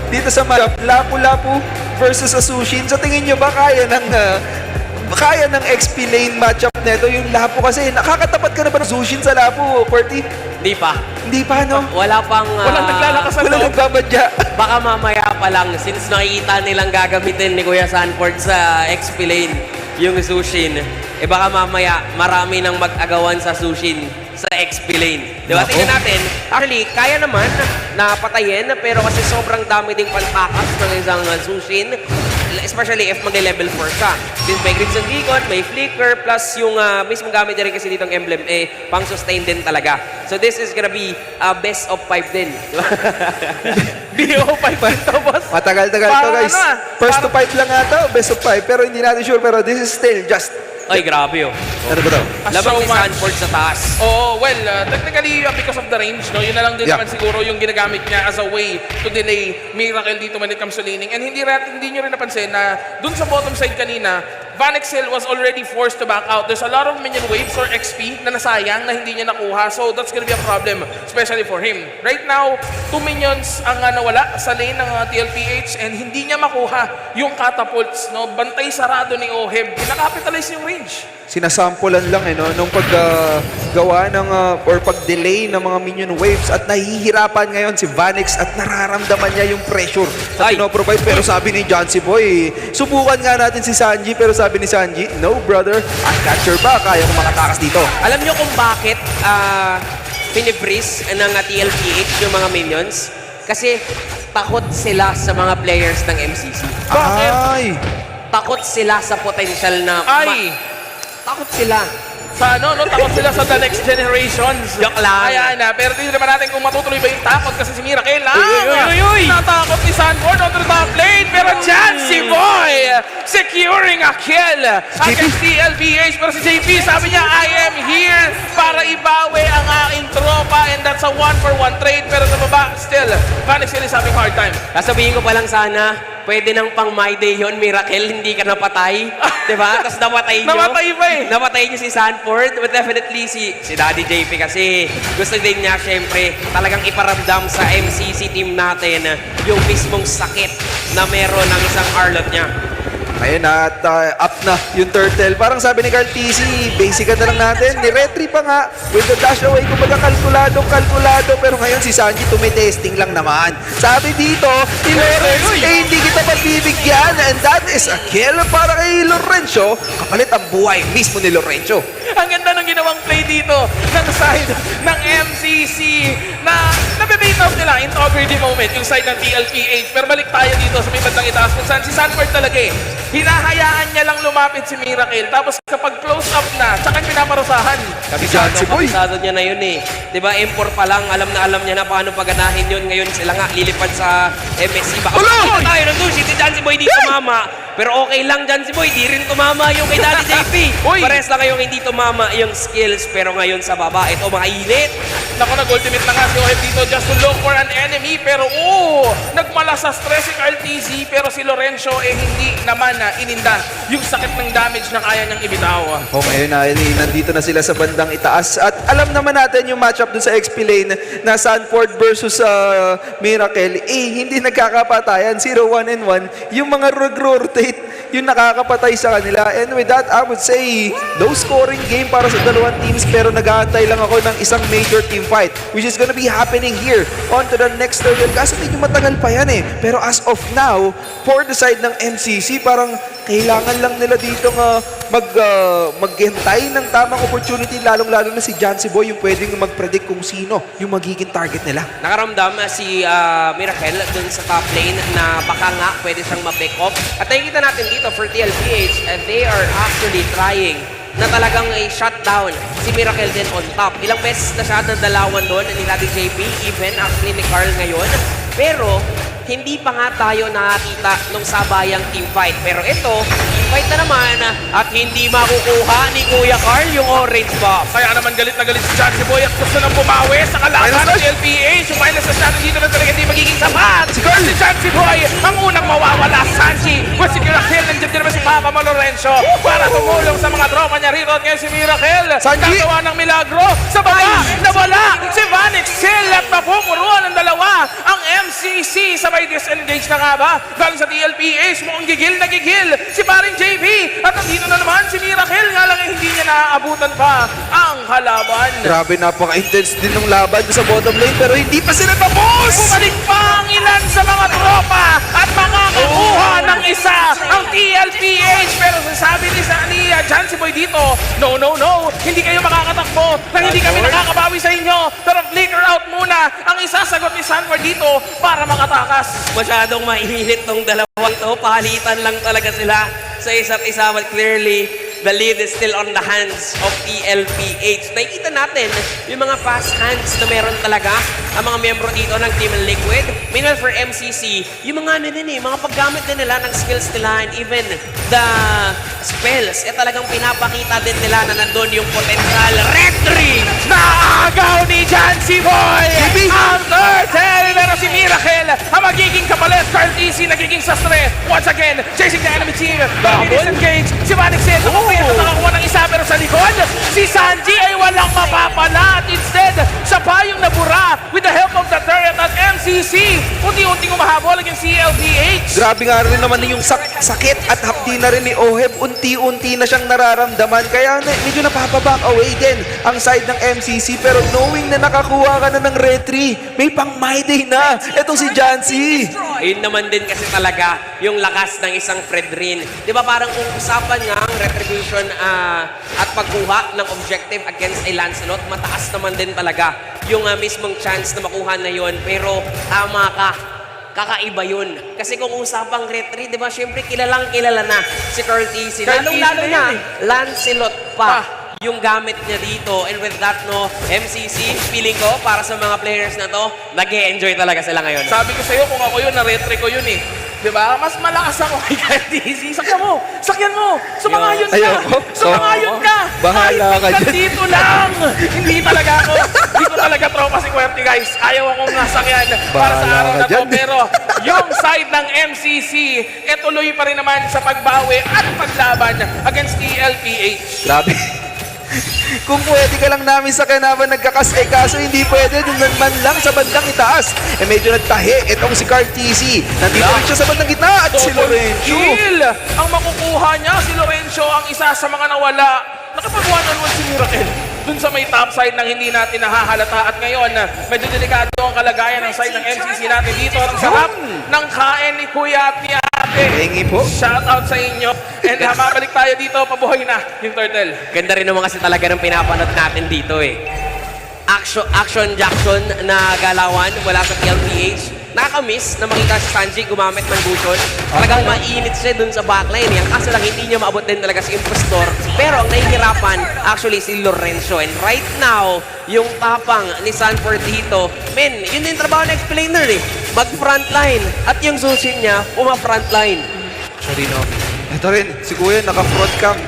dito sa matchup, Lapu-Lapu versus Asushin. Sa tingin nyo ba kaya ng XP lane matchup nito? Yung Lapu kasi, nakakatapat ka na ba ng Asushin sa Lapu, Perty? Hindi pa. Hindi pa, no? Wala pang... Walang naglalakas sa Walang loob. nagbabadya. Baka mamaya pa lang, since nakikita nilang gagamitin ni Kuya Sanford sa XP lane, yung Sushin, baka mamaya marami nang mag-agawan sa Sushin sa XP lane. Di ba? Nako. Tingnan natin. Actually, kaya naman na patayin, pero kasi sobrang dami ding pantakas ng isang Sushin, especially if mag-level 4 siya. Since may Crimson Beacon, may Flicker, plus yung mismong gamit niya rin kasi ditong emblem, pang-sustain din talaga. So this is gonna be best of 5 din. Di ba? BO5 ito, boss. Matagal-tagal to, Parang guys. ano, First to 5 lang ata, best of 5. Pero hindi natin sure, pero this is still just... Ay, grabe oh. Ano ba to? Labang ni So much. Sanford sa taas. Oh, well, technically, because of the range, no, yun na lang din Yeah. naman siguro yung ginagamit niya as a way to delay Miracle dito when it comes to laning. And hindi nyo rin napansin na dun sa bottom side kanina, Vanexel was already forced to back out. There's a lot of minion waves or XP na nasayang na hindi niya nakuha. So that's gonna be a problem, especially for him. Right now, 2 minions ang nawala sa lane ng TLPH and hindi niya makuha yung catapults. No? Bantay sarado ni Oheb. Pinakapitalize yung range. Sinasampulan lang nung paggawa ng or pag-delay ng mga minion waves at nahihirapan ngayon si Vanix at nararamdaman niya yung pressure na Ay. pinoprovide. Pero sabi ni Jancy Boy, subukan nga natin si Sanji, pero sabi ni Sanji, no brother, I'm not sure ba kaya kong makatakas dito. Alam nyo kung bakit pinibreeze ng TLPH yung mga minions? Kasi takot sila sa mga players ng MCC. Bakit? Ay! Takot sila sa potential na... Ay! Takot sila. Sa takot sila sa the next generations. Joke lang. Ayan na, pero tingnan naman natin kung matutuloy ba yung takot kasi si Miracle lang. Uy! Natakot ni Sanford on the top lane, pero Jancy Boy securing a kill against TLPH. Pero si JP sabi niya, I am here para ibawi ang aking tropa and that's a 1-for-1 trade. Pero sa baba, still, Vanexel is having hard time. Sasabihin ko pa lang sana, pwede nang pang my day yun, Miracle, hindi ka napatay. Diba? Tapos napatay nyo. Namatay pa eh. Napatay nyo si Sanford. But definitely si Daddy JP kasi gusto din niya syempre talagang iparamdam sa MCC team natin yung mismong sakit na meron ng isang Arlot niya. Ayun na, at up na yung turtle. Parang sabi ni Carl TC, basic na lang natin. Ni-retry pa nga with the dash away. Kumbaga kalkulado. Pero ngayon si Sanji tumitesting lang naman. Sabi dito, ni Lawrence, hindi kita pagbibigyan. And that is a kill para kay Lorenzo. Kapalit ang buhay mismo ni Lorenzo. Ang ganda ng ginawang play dito ng side ng MCC na nabibait off nila in overdy moment yung side ng TLPH. Pero balik tayo dito sa may bandang itaas kung saan si Sanford talaga hinahayaan niya lang lumapit si Miracle. Tapos kapag close up na, tsaka pinaparusahan. Jancy Boy. Kabisado niya na yun eh. Diba, M4 pa lang, alam niya na paano paganahin yun. Ngayon sila nga lilipad sa MSC. Baka makita tayo ng sushi, si Jancy Boy di tumama. Pero okay lang, Jancy Boy, di rin tumama yung kay Daddy JP. Uy! Pares lang kayong hindi tumama yung skills. Pero ngayon sa baba, ito mainit. Naku, nag-ultimate na nga si Oheb dito just to look for an enemy. Pero nagmala sa stress si Carl TZ. Pero si Lorenzo hindi naman ininda yung sakit ng damage na kaya niyang ibitaw. Oh, ngayon na, nandito na sila sa bandang itaas. At alam naman natin yung matchup dun sa XP lane na Sanford versus Miracle. Hindi nagkakapatayan. 0-1 and 1. Yung mga rotate, yung nakakapatay sa kanila. And with that, I would say, low scoring game para sa dalawang teams. Pero nag-aantay lang ako ng isang major team fight, which is gonna be happening here on to the next turtle. Kaso medyo matagal pa yan eh. Pero as of now, for the side ng MCC, parang kailangan lang nila dito maghintay ng tamang opportunity, lalong-lalo na si Jancy Boy yung pwedeng mag-predict kung sino yung magiging target nila. Nakaramdam si Miracle dun sa top lane na baka nga pwede siyang ma-pick off. At nakikita natin dito for TLPH, they are actually trying na talagang shutdown si Miracle din on top. Ilang beses na siya nandalawan doon ni Daddy JP, even actually ni Carl ngayon. Pero hindi pa nga tayo nakakita nung sabayang teamfight. Pero ito, teamfight na naman at hindi makukuha ni Kuya Carl yung orange box. Kaya naman galit na galit si Jancy Boy at gusto nang bumawi sa kalaban ng TLPH. Yung final slash natin dito na talaga hindi magiging sapat. Si Jancy Boy ang unang mawawala. Sanji, with si Miracle, nandiyan din naman si Papa Mo Lorenzo para tumulong sa mga tropa niya rito. At ngayon si Miracle, gagawa ng milagro. Sa baba, nawala si Vanix Hill at mapupuruan ng dalawa ang MCC sa may disengage na nga ba? Galing sa TLPH, mukhang gigil na gigil si paring JP. At nandito na naman si Miracle, nga lang hindi niya naaabutan pa ang kalaban. Grabe, napaka-intense din ng laban sa bottom lane pero hindi pa sila tapos! Bumalik pa ang ilan sa mga tropa at makakakuha ng isa ang TLPH. Pero sabi ni Jancy Boy dito, no, hindi kayo makakatakbo nang hindi kami nakakabawi sa inyo. Pero flicker out muna ang isasagot ni Sanford dito para makatakas. Masyadong mainit tong dalawang to. Palitan lang talaga sila sa isa't isa. But clearly, the lead is still on the hands of TLPH. Nakikita natin yung mga fast hands na meron talaga ang mga miyembro dito ng Team Liquid. Meanwhile for MCC, yung mga mga paggamit din nila ng skills nila and even the spells, talagang pinapakita din nila na nandun yung potential. Retry! Naagaw ni Jancy Boy ang turtle, pero si Miracle ang magiging kapalit. Carl TC nagiging sastre once again, chasing the enemy team. Disengage si Vanek Sil. Nakakuha ng isa pero sa likod si Sanji ay walang mapapala at instead siya pa yung nabura with the help of the turret at MCC. Unti-unting umahabol ang CLPH. Grabe nga rin naman yung sakit at hapdi na rin ni Oheb. Unti-unti na siyang nararamdaman. Kaya medyo napapaback away din ang side ng MCC. Pero knowing na nakakuha ka na ng retry, may pang my day na. Etong si Jancy. Yun naman din kasi talaga yung lakas ng isang Fredrin. Di ba parang kung usapan nga ang retribution at pagkuha ng objective against a Lancelot, mataas naman din talaga yung mismong chance na makuha na yun. Pero tama ka, kakaiba yun. Kasi kung usapang retry, di ba, syempre kilala na si Carl TC. Lalong-lalo na, Lancelot pa yung gamit niya dito. And with that, no, MCC, feeling ko, para sa mga players na to, nag-e-enjoy talaga sila ngayon. Sabi ko sa'yo, kung ako yun, na-retry ko yun eh. Diba? Mas malakas ako kay Carl TC. Sakyan mo! Sumangayon ka! Ayoko. Sumangayon ka! Bahala ka dyan. Dito lang! Hindi talaga ako. Hindi ko talaga tropa si QWERTY, guys. Ayaw akong nasakyan para sa Bahala araw ka na to. dyan. Pero yung side ng MCC, tuloy pa rin naman sa pagbawi at paglaban against TLPH. Grabe. Kung pwede ka lang namin sa kanaban nagkakas kaso hindi pwede dun man lang sa bandang itaas. Medyo nagtahi itong si Carl TC. Nandito rin siya sa bandang gitna at si Lorenzo. Kill! Ang makukuha niya, si Lorenzo, ang isa sa mga nawala. Nakapag-1-on-1 si Miracle dun sa may top side ng hindi natin nahahalata. At ngayon, medyo delikado ang kalagayan ng side ng MCC natin dito. Ang sarap ng kain ni Kuya at ni Ate. Hingi po. Shout out sa inyo. And mabalik tayo dito, pabuhay na yung turtle. Ganda rin naman kasi talaga ng pinapanood natin dito eh. Action Jackson na galawan mula sa TLPH. Nakakamiss na makita si Sanji gumamit ng Bushon. Talagang mainit siya dun sa backline. Yan kaso lang hindi niya maabot din talaga si Impostor. Pero ang nahihirapan actually si Lorenzo. And right now, yung tapang ni Sanford dito, men, yun din trabaho ng explainer eh. Mag-frontline. At yung Sushin niya, uma-frontline. Sorry, no. Ito rin, si Kuya naka-front cam.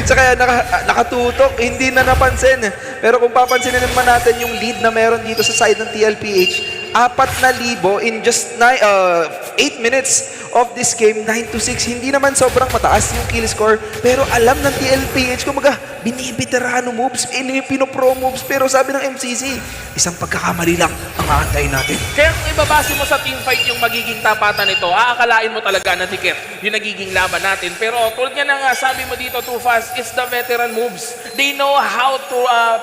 Kaya nakatutok, hindi na napansin. Pero kung papansinin naman natin yung lead na meron dito sa side ng TLPH, 4,000 in just 8 minutes of this game, 9-6. Hindi naman sobrang mataas yung kill score. Pero alam ng TLPH, kumaga, binibitarano moves, pinopro moves. Pero sabi ng MCC, isang pagkakamali lang ang aantayin natin. Kaya kung ibabase mo sa teamfight yung magiging tapatan nito, aakalain mo talaga na dikit yung nagiging laban natin. Pero tulad nga na nga, sabi mo dito, Too Fast, it's the veteran moves. They know how to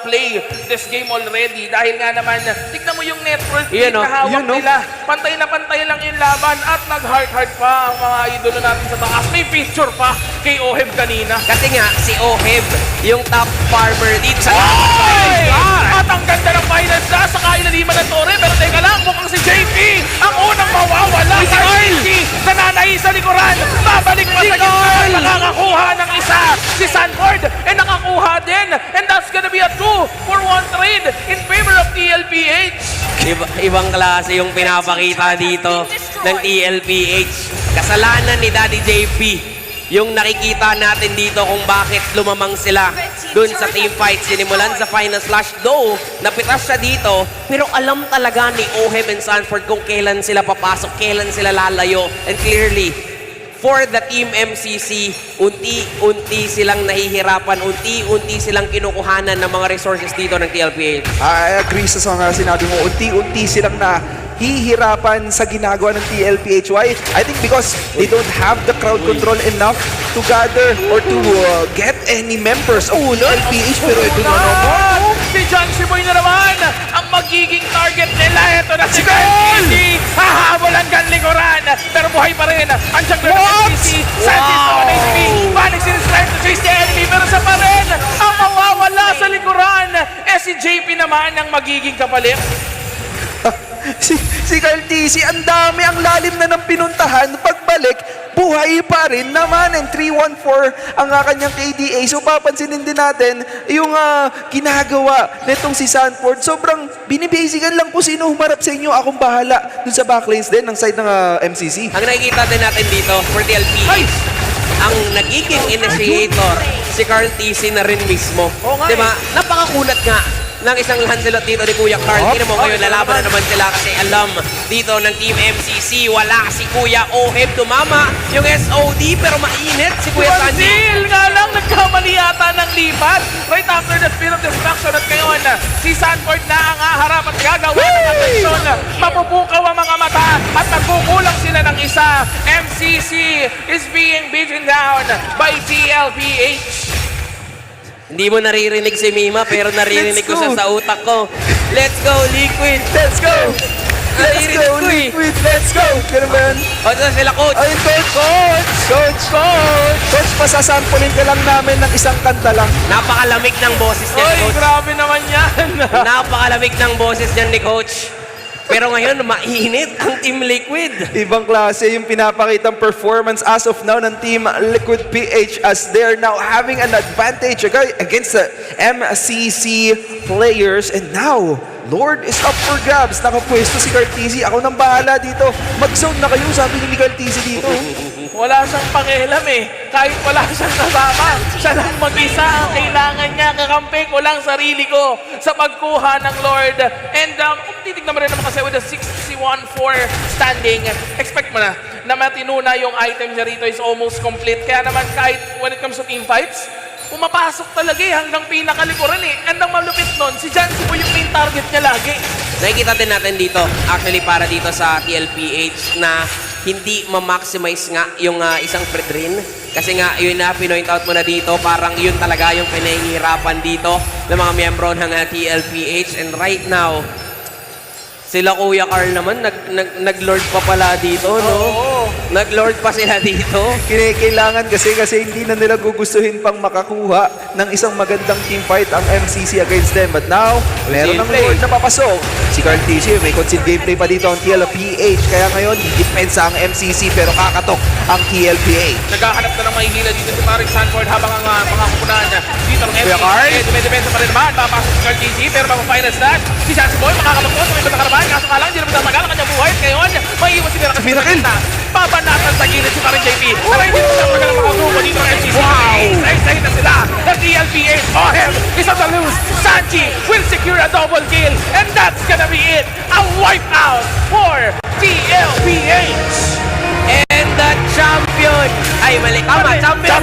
play this game already. Dahil nga naman, tignan mo yung network na hawak nila. Pantay na pantay lang yung laban at nag-heart-heart pa ang mga idolo natin sa taas. May picture pa kay Oheb kanina. Kasi nga, si Oheb, yung top farmer dito sa Oy! At ang ganda ng finals na sa kailaliman ng Torre. Pero teka lang, mukhang si JP ang unang mawawala. Si JP, nananahi sa likuran. Babalik pa sa gitna. Nakakakuha ng isa. Si Sanford, nakakuha din. And that's gonna be a 2-for-1 trade in favor of TLPH. Ibang klase yung pinapakita dito ng TLPH. Kasalanan ni Daddy JP yung nakikita natin dito kung bakit lumamang sila dun sa team fight. Sinimulan sa final slash, though napitas siya dito, pero alam talaga ni Oheb and Sanford kung kailan sila papasok, kailan sila lalayo. And clearly, for the team MCC, unti-unti silang nahihirapan, unti-unti silang kinukuhanan ng mga resources dito ng TLPH. I agree sa mga sinabi mo. Unti-unti silang hihirapan sa ginagawa ng TLPHY. I think because they don't have the crowd control enough to gather or to get any members of TLPH. Pero ito na naman. Si John Siboy na naman ang magiging target nila. Ito na si KLPC. Hahabol hanggang likuran. Pero buhay pa rin. Andiyan na KLPC. Santis naman na HP. Panic is trying to chase the enemy. Pero sa pa rin, ang mawawala sa likuran. Si JP naman ang magiging kapalit. Si Kyle TC, ang dami, ang lalim na ng pinuntahan. Pagbalik, buhay pa rin naman. And 3-1-4 ang kanyang KDA. So papansinin din natin yung ginagawa nitong si Sanford. Sobrang binibasican lang po sino humarap sa inyo. Akong bahala dun sa backlanes din ng side ng MCC. Ang nakikita din natin dito for TLPH, ang nagiging initiator, si Carl TC na rin mismo. Oo nga Diba? Napakakulat nga ng isang Lancelot dito ni Kuya Carl. Tingnan mo ngayon, lalaban na naman sila kasi alam dito ng Team MCC, wala si Kuya Oheb. Tumama yung SOD pero mainit si Kuya Sanji. Brazil nga lang nagkamali yata ng lipat right after the Spirit of Destruction. At ngayon, si Sanford na ang haharap at gagawa ng atensyon. Mapupukaw ang mga mata at nagkukulang sila ng isa. MCC is being beaten down by TLPH. Hindi mo naririnig si Mima pero naririnig ko siya sa utak ko. Let's go, Liquid! Let's go! Let's Naririnig go, ko eh. Liquid! Let's go! Ganun ba yun? O, ito na sila, coach. Ayun, Coach! Coach, pasasampulin ka lang namin ng isang kanta lang. Napakalamig ng boses niya, Oy, coach. grabe naman yan. Napakalamig ng boses niyan ni coach. Pero ngayon, mainit ang Team Liquid. Ibang klase yung pinapakitang performance as of now ng Team Liquid PH as they're now having an advantage against the MCC players. And now, Lord is up for grabs. Nakapwesto si Cartesi. Ako nang bahala dito. Mag-zone na kayo, sabi ni Cartesi dito. Wala siyang pakialam eh. Kahit wala siyang kasama, siya lang mag-isa ang kailangan niya. Kakampi ko lang sarili ko sa pagkuha ng Lord. And kung titignan mo rin naman kasi with a 61-4 standing, expect mo na matino na yung item niya rito is almost complete. Kaya naman kahit when it comes to team fights, pumapasok talaga eh hanggang pinakalikuran eh. And ang malupit nun, si Jancy po yung main target niya lagi. Nakikita din natin dito, actually para dito sa TLPH na hindi ma-maximize nga yung isang Fredrin. Kasi nga, yun na, pinoint out mo na dito, parang yun talaga yung pinahihirapan dito ng mga miyembro ng TLPH. And right now, sila Kuya Carl naman, nag-lord pa pala dito, no? Oo. Nag-lord pa sila dito. Kailangan kasi hindi na nila gugustuhin pang makakuha ng isang magandang team fight ang MCC against them. But now, meron ng Gameplay. Lord na papasok. Si Carl TC, may concede gameplay pa dito ang TLPH. Kaya ngayon, depensa ang MCC pero kakatok ang TLPH. Naghahanap na ng mahihila dito si Paring Sanford habang ang mga kupunan dito ng Kuya Carl? Dumedepensa pa rin naman. Papasok si Carl TC pero bago final stat, si Jancy Boy makakapagpuan sa may batakaraman. Kaso ka lang, hindi naman tamagal ang kanyang buhay. At ngayon, may iwan si Miracle. Miracle. Papanatan sa gilid si Paring JP. Pero hindi mo siya magalang mga grupo dito ng MCC. Wow! Isa-isa na sila. The TLPH. Oheb is on the loose. Sanji will secure a double kill. And that's gonna be it. A wipeout for TLPH. And the champion! Ay, mali. Tama, champion naman